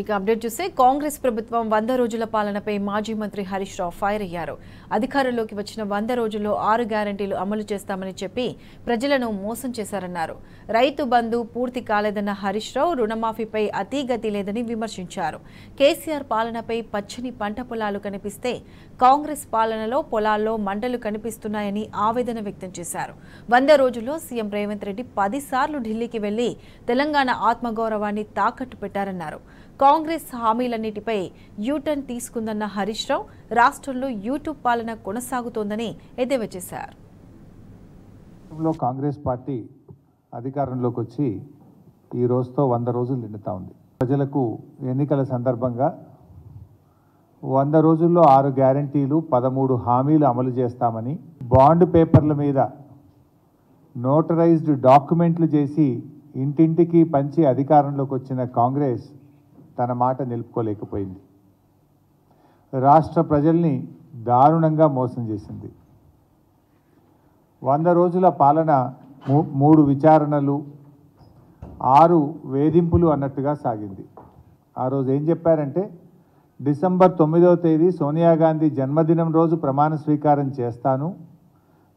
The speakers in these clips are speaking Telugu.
ఇక అప్డేట్ చూస్తే కాంగ్రెస్ ప్రభుత్వం 100 రోజుల పాలనపై మాజీ మంత్రి హరీష్ రావు ఫైర్ అయ్యారు. అధికారంలోకి వచ్చిన 100 రోజుల్లో 6 గ్యారెంటీలు అమలు చేస్తామని చెప్పి ప్రజలను మోసం చేశారన్నారు. రైతు బంధు పూర్తి కాలేదన్న హరీష్ రావు రుణమాఫీపై అతీగతి లేదని విమర్శించారు. కేసీఆర్ పాలనపై పచ్చని పంట పొలాలు కనిపిస్తే కాంగ్రెస్ పాలనలో పొలాల్లో మంటలు కనిపిస్తున్నాయని ఆవేదన వ్యక్తం చేశారు. 100 రోజుల్లో సీఎం రేవంత్ రెడ్డి 10 సార్లు ఢిల్లీకి వెళ్లి తెలంగాణ ఆత్మగౌరవాన్ని తాకట్టు పెట్టారన్నారు. కాంగ్రెస్ హామీలన్నిటిపై యూటర్న్ తీసుకుందన్న హరీష్ రావు రాష్ట్రంలో యూట్యూబ్ పాలన కొనసాగుతోందని ఎద్దేవా చేశారు. కాంగ్రెస్ పార్టీ అధికారంలోకి వచ్చి ఈ రోజుతో 100 రోజులు నిండుతా ఉంది. ప్రజలకు ఎన్నికల సందర్భంగా 100 రోజుల్లో 6 గ్యారంటీలు 13 హామీలు అమలు చేస్తామని బాండ్ పేపర్ల మీద నోటరైజ్డ్ డాక్యుమెంట్లు చేసి ఇంటింటికి పంచి అధికారంలోకి వచ్చిన కాంగ్రెస్ తన మాట నిలుపుకోలేకపోయింది. రాష్ట్ర ప్రజల్ని దారుణంగా మోసం చేసింది. 100 రోజుల పాలన 3 విచారణలు 6 వేధింపులు అన్నట్టుగా సాగింది. ఆ రోజు ఏం చెప్పారంటే డిసెంబర్ 9వ తేదీ సోనియా గాంధీ జన్మదినం రోజు ప్రమాణ స్వీకారం చేస్తాను,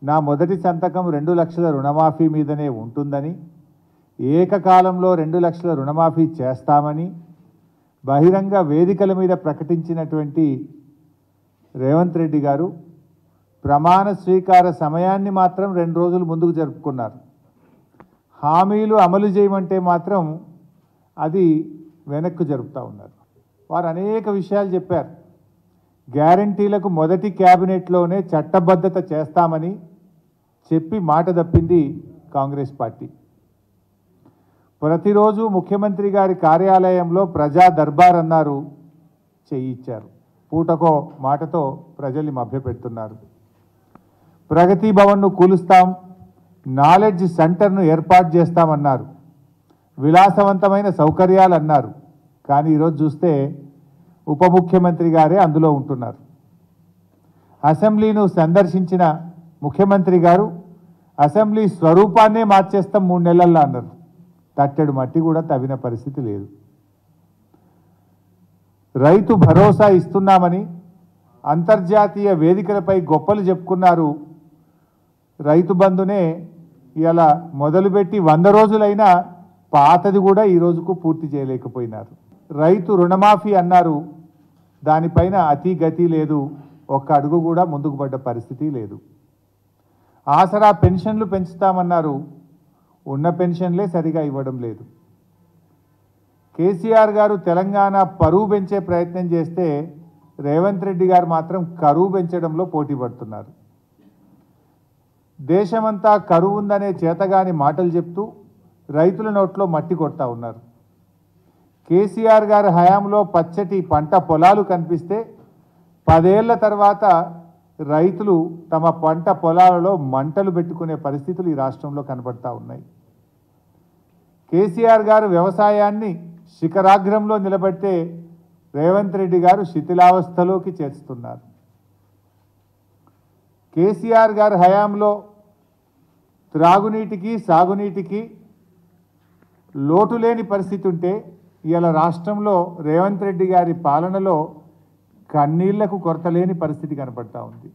నా మొదటి సంతకం 2 లక్షల రుణమాఫీ మీదనే ఉంటుందని, ఏకకాలంలో 2 లక్షల రుణమాఫీ చేస్తామని బహిరంగ వేదికల మీద ప్రకటించినటువంటి రేవంత్ రెడ్డి గారు ప్రమాణ స్వీకార సమయాన్ని మాత్రం 2 రోజులు ముందుకు జరుపుకున్నారు. హామీలు అమలు చేయమంటే మాత్రం అది వెనక్కు జరుపుతూ ఉన్నారు. వారు అనేక విషయాలు చెప్పారు. గ్యారంటీలకు మొదటి క్యాబినెట్లోనే చట్టబద్ధత చేస్తామని చెప్పి మాట తప్పింది కాంగ్రెస్ పార్టీ. ప్రతిరోజు ముఖ్యమంత్రి గారి కార్యాలయంలో ప్రజా దర్బార్ అన్నారు, చేయించారు. పూటకో మాటతో ప్రజల్ని మభ్యపెడుతున్నారు. ప్రగతి భవన్ను కూలుస్తాం, నాలెడ్జ్ సెంటర్ను ఏర్పాటు చేస్తామన్నారు, విలాసవంతమైన సౌకర్యాలు అన్నారు. కానీ ఈరోజు చూస్తే ఉప ముఖ్యమంత్రి గారే అందులో ఉంటున్నారు. అసెంబ్లీను సందర్శించిన ముఖ్యమంత్రి గారు అసెంబ్లీ స్వరూపాన్నే మార్చేస్తాం 3 నెలల్లో అన్నారు. తట్టెడు మట్టి కూడా తవ్విన పరిస్థితి లేదు. రైతు భరోసా ఇస్తున్నామని అంతర్జాతీయ వేదికలపై గొప్పలు చెప్పుకున్నారు. రైతు బంధునే ఇలా మొదలుపెట్టి 100 రోజులైనా పాతది కూడా ఈ రోజుకు పూర్తి చేయలేకపోయినారు. రైతు రుణమాఫీ అన్నారు, దానిపైన అతి గతి లేదు, ఒక్క అడుగు కూడా ముందుకు పడ్డ పరిస్థితి లేదు. ఆసరా పెన్షన్లు పెంచుతామన్నారు, ఉన్న పెన్షన్లే సరిగా ఇవ్వడం లేదు. కేసీఆర్ గారు తెలంగాణ పరువు పెంచే ప్రయత్నం చేస్తే రేవంత్ రెడ్డి గారు మాత్రం కరువు పెంచడంలో పోటీ పడుతున్నారు. దేశమంతా కరువు ఉందనే చేతగాని మాటలు చెప్తూ రైతుల నోట్లో మట్టి కొడతా ఉన్నారు. కేసీఆర్ గారి హయాంలో పచ్చటి పంట పొలాలు కనిపిస్తే 10 ఏళ్ల తర్వాత రైతులు తమ పంట పొలాలలో మంటలు పెట్టుకునే పరిస్థితులు ఈ రాష్ట్రంలో కనబడతా ఉన్నాయి. కేసీఆర్ గారు వ్యవసాయాన్ని శిఖరాగ్రంలో నిలబెడితే రేవంత్ రెడ్డి గారు శిథిలావస్థలోకి చేస్తున్నారు. కేసీఆర్ గారి హయాంలో త్రాగునీటికి సాగునీటికి లోటు లేని పరిస్థితి ఉంటే ఇవాళ రాష్ట్రంలో రేవంత్ రెడ్డి గారి పాలనలో కన్నీళ్లకు కొరత లేని పరిస్థితి కనపడతా ఉంది.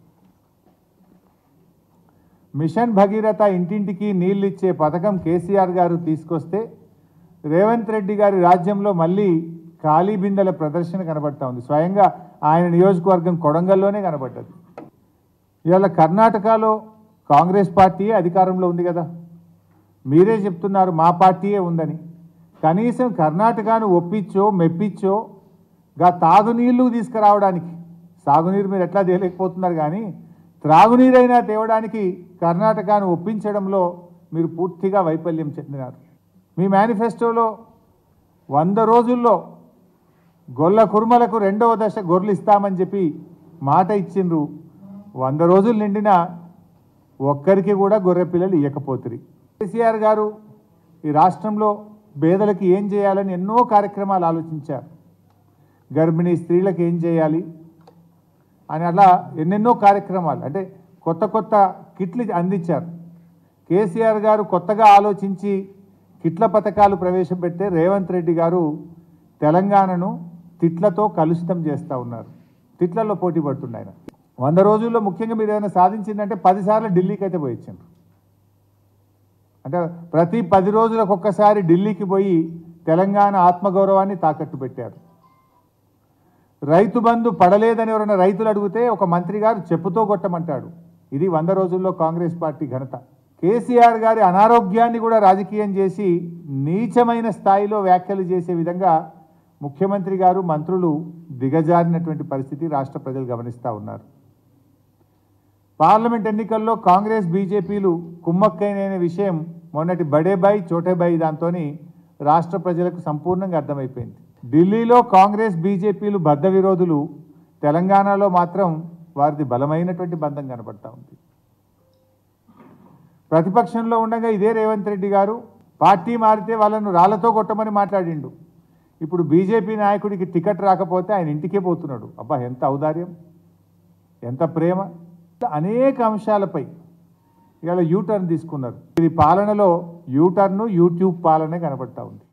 మిషన్ భగీరథ ఇంటింటికి నీళ్ళు ఇచ్చే పథకం కేసీఆర్ గారు తీసుకొస్తే రేవంత్ రెడ్డి గారి రాజ్యంలో మళ్ళీ ఖాళీ బిందెల ప్రదర్శన కనబడతా ఉంది. స్వయంగా ఆయన నియోజకవర్గం కొడంగల్లోనే కనబడ్డది. ఇవాళ కర్ణాటకలో కాంగ్రెస్ పార్టీయే అధికారంలో ఉంది కదా, మీరే చెప్తున్నారు మా పార్టీయే ఉందని. కనీసం కర్ణాటకను ఒప్పించో మెప్పించో గా తాగునీళ్లు తీసుకురావడానికి, సాగునీరు మీరు ఎట్లా తేలేకపోతున్నారు కానీ త్రాగునీరైనా తేవడానికి కర్ణాటకను ఒప్పించడంలో మీరు పూర్తిగా వైఫల్యం చెందినారు. మీ మేనిఫెస్టోలో 100 రోజుల్లో గొల్ల కుర్మలకు 2వ దశ గొర్రెలు ఇస్తామని చెప్పి మాట ఇచ్చిండ్రు. 100 రోజులు నిండినా ఒక్కరికి కూడా గొర్రె పిల్లలు ఇవ్వకపోతురి. కేసీఆర్ గారు ఈ రాష్ట్రంలో పేదలకు ఏం చేయాలని ఎన్నో కార్యక్రమాలు ఆలోచించారు. గర్భిణీ స్త్రీలకు ఏం చేయాలి అని అలా ఎన్నెన్నో కార్యక్రమాలు, అంటే కొత్త కొత్త కిట్లు అందించారు. కేసీఆర్ గారు కొత్తగా ఆలోచించి కిట్ల పథకాలు ప్రవేశపెడితే రేవంత్ రెడ్డి గారు తెలంగాణను తిట్లతో కలుషితం చేస్తూ ఉన్నారు. తిట్లలో పోటీ పడుతుండే ఆయన. 100 రోజుల్లో ముఖ్యంగా మీరు ఏదైనా సాధించిందంటే 10 సార్లు ఢిల్లీకి అయితే పోయించారు. అంటే ప్రతి 10 రోజులకు ఒక్కసారి ఢిల్లీకి పోయి తెలంగాణ ఆత్మగౌరవాన్ని తాకట్టు పెట్టారు. రైతు బంధు పడలేదని ఎవరైనా రైతులు అడిగితే ఒక మంత్రి గారు చెప్పుతో కొట్టమంటాడు. ఇది 100 రోజుల్లో కాంగ్రెస్ పార్టీ ఘనత. కేసీఆర్ గారి అనారోగ్యాన్ని కూడా రాజకీయం చేసి నీచమైన స్థాయిలో వ్యాఖ్యలు చేసే విధంగా ముఖ్యమంత్రి గారు మంత్రులు దిగజారినటువంటి పరిస్థితి రాష్ట్ర ప్రజలు గమనిస్తూ ఉన్నారు. పార్లమెంట్ ఎన్నికల్లో కాంగ్రెస్ బీజేపీలు కుమ్మక్కైన విషయం మొన్నటి బడేబాయి చోటేబాయి దాంతో రాష్ట్ర ప్రజలకు సంపూర్ణంగా అర్థమైపోయింది. ఢిల్లీలో కాంగ్రెస్ బీజేపీలు బద్ధ విరోధులు, తెలంగాణలో మాత్రం వారిది బలమైనటువంటి బంధం కనబడతా ఉంది. ప్రతిపక్షంలో ఉండగా ఇదే రేవంత్ రెడ్డి గారు పార్టీ మారితే వాళ్ళను రాళ్లతో కొట్టమని మాట్లాడిండు. ఇప్పుడు బీజేపీ నాయకుడికి టికెట్ రాకపోతే ఆయన ఇంటికే పోతున్నాడు. అబ్బా, ఎంత ఔదార్యం, ఎంత ప్రేమ! అనేక అంశాలపై ఇవాళ యూటర్న్ తీసుకున్నారు. ఇది పాలనలో యూటర్ను యూట్యూబ్ పాలనే కనబడతా ఉంది.